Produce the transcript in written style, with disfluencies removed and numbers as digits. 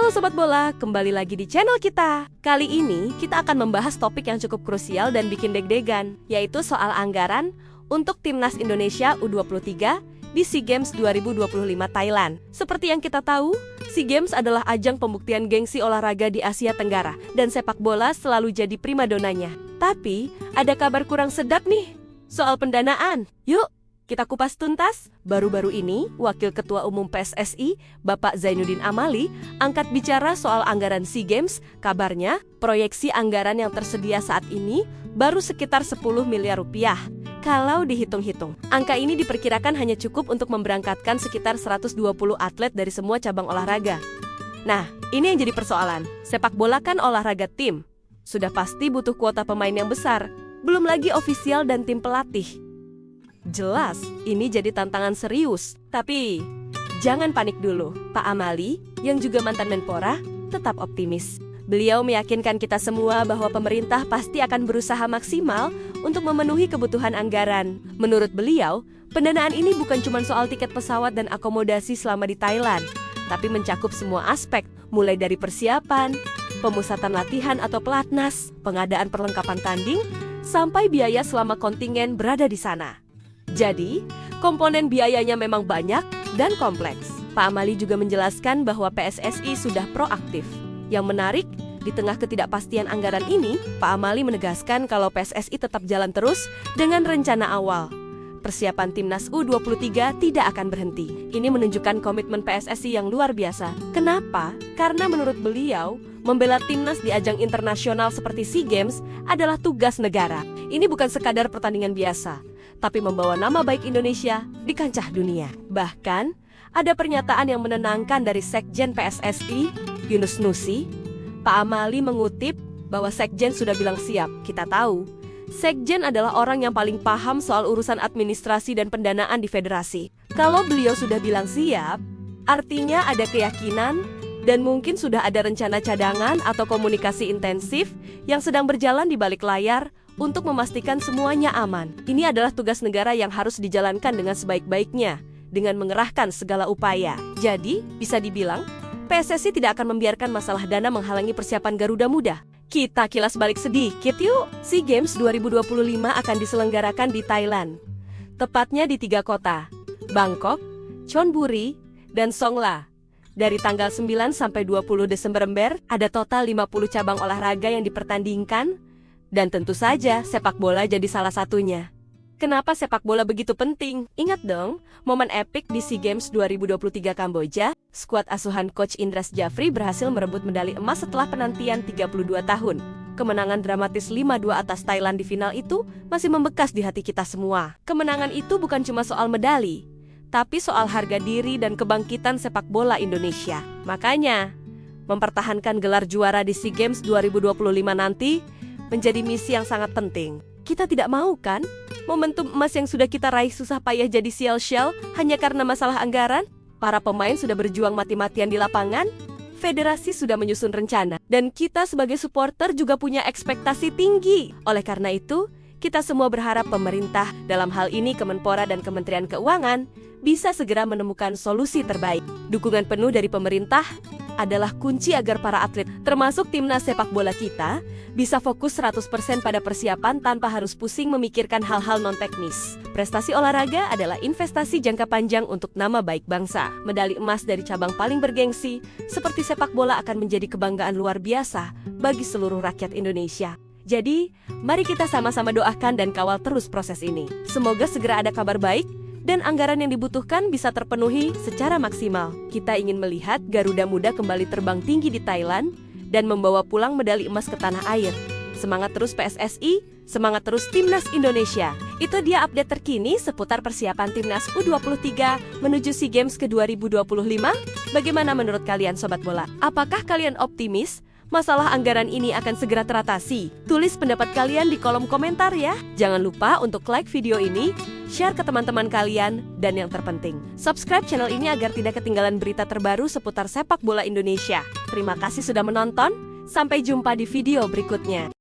Halo Sobat Bola, kembali lagi di channel kita. Kali ini kita akan membahas topik yang cukup krusial dan bikin deg-degan, yaitu soal anggaran untuk Timnas Indonesia U23 di SEA Games 2025 Thailand. Seperti yang kita tahu, SEA Games adalah ajang pembuktian gengsi olahraga di Asia Tenggara, dan sepak bola selalu jadi primadonanya. Tapi, ada kabar kurang sedap nih, soal pendanaan. Yuk, kita kupas tuntas. Baru-baru ini, Wakil Ketua Umum PSSI, Bapak Zainuddin Amali, angkat bicara soal anggaran SEA Games. Kabarnya, proyeksi anggaran yang tersedia saat ini baru sekitar 10 miliar rupiah. Kalau dihitung-hitung, angka ini diperkirakan hanya cukup untuk memberangkatkan sekitar 120 atlet dari semua cabang olahraga. Nah, ini yang jadi persoalan. Sepak bola kan olahraga tim. Sudah pasti butuh kuota pemain yang besar. Belum lagi ofisial dan tim pelatih. Jelas, ini jadi tantangan serius. Tapi, jangan panik dulu. Pak Amali, yang juga mantan Menpora, tetap optimis. Beliau meyakinkan kita semua bahwa pemerintah pasti akan berusaha maksimal untuk memenuhi kebutuhan anggaran. Menurut beliau, pendanaan ini bukan cuma soal tiket pesawat dan akomodasi selama di Thailand, tapi mencakup semua aspek, mulai dari persiapan, pemusatan latihan atau pelatnas, pengadaan perlengkapan tanding, sampai biaya selama kontingen berada di sana. Jadi, komponen biayanya memang banyak dan kompleks. Pak Amali juga menjelaskan bahwa PSSI sudah proaktif. Yang menarik, di tengah ketidakpastian anggaran ini, Pak Amali menegaskan kalau PSSI tetap jalan terus dengan rencana awal. Persiapan Timnas U23 tidak akan berhenti. Ini menunjukkan komitmen PSSI yang luar biasa. Kenapa? Karena menurut beliau, membela Timnas di ajang internasional seperti SEA Games adalah tugas negara. Ini bukan sekadar pertandingan biasa, tapi membawa nama baik Indonesia di kancah dunia. Bahkan, ada pernyataan yang menenangkan dari Sekjen PSSI, Yunus Nusi. Pak Amali mengutip bahwa Sekjen sudah bilang siap. Kita tahu, Sekjen adalah orang yang paling paham soal urusan administrasi dan pendanaan di federasi. Kalau beliau sudah bilang siap, artinya ada keyakinan dan mungkin sudah ada rencana cadangan atau komunikasi intensif yang sedang berjalan di balik layar untuk memastikan semuanya aman. Ini adalah tugas negara yang harus dijalankan dengan sebaik-baiknya, dengan mengerahkan segala upaya. Jadi, bisa dibilang, PSSI tidak akan membiarkan masalah dana menghalangi persiapan Garuda Muda. Kita kilas balik sedikit yuk. SEA Games 2025 akan diselenggarakan di Thailand. Tepatnya di 3 kota, Bangkok, Chonburi, dan Songkhla. Dari tanggal 9 sampai 20 Desember, ada total 50 cabang olahraga yang dipertandingkan. Dan tentu saja sepak bola jadi salah satunya. Kenapa sepak bola begitu penting? Ingat dong, momen epik di SEA Games 2023 Kamboja, skuad asuhan Coach Indra Syafri berhasil merebut medali emas setelah penantian 32 tahun. Kemenangan dramatis 5-2 atas Thailand di final itu masih membekas di hati kita semua. Kemenangan itu bukan cuma soal medali, tapi soal harga diri dan kebangkitan sepak bola Indonesia. Makanya, mempertahankan gelar juara di SEA Games 2025 nanti menjadi misi yang sangat penting. Kita tidak mau kan, momentum emas yang sudah kita raih susah payah jadi sial-sial hanya karena masalah anggaran? Para pemain sudah berjuang mati-matian di lapangan, federasi sudah menyusun rencana, dan kita sebagai supporter juga punya ekspektasi tinggi. Oleh karena itu, kita semua berharap pemerintah, dalam hal ini Kemenpora dan Kementerian Keuangan, bisa segera menemukan solusi terbaik. Dukungan penuh dari pemerintah adalah kunci agar para atlet, termasuk timnas sepak bola kita, bisa fokus 100% pada persiapan tanpa harus pusing memikirkan hal-hal non-teknis. Prestasi olahraga adalah investasi jangka panjang untuk nama baik bangsa. Medali emas dari cabang paling bergengsi, seperti sepak bola akan menjadi kebanggaan luar biasa bagi seluruh rakyat Indonesia. Jadi, mari kita sama-sama doakan dan kawal terus proses ini. Semoga segera ada kabar baik, dan anggaran yang dibutuhkan bisa terpenuhi secara maksimal. Kita ingin melihat Garuda Muda kembali terbang tinggi di Thailand dan membawa pulang medali emas ke tanah air. Semangat terus PSSI, semangat terus Timnas Indonesia. Itu dia update terkini seputar persiapan Timnas U23 menuju SEA Games ke 2025. Bagaimana menurut kalian Sobat Bola? Apakah kalian optimis masalah anggaran ini akan segera teratasi? Tulis pendapat kalian di kolom komentar ya. Jangan lupa untuk like video ini, share ke teman-teman kalian, dan yang terpenting, subscribe channel ini agar tidak ketinggalan berita terbaru seputar sepak bola Indonesia. Terima kasih sudah menonton, sampai jumpa di video berikutnya.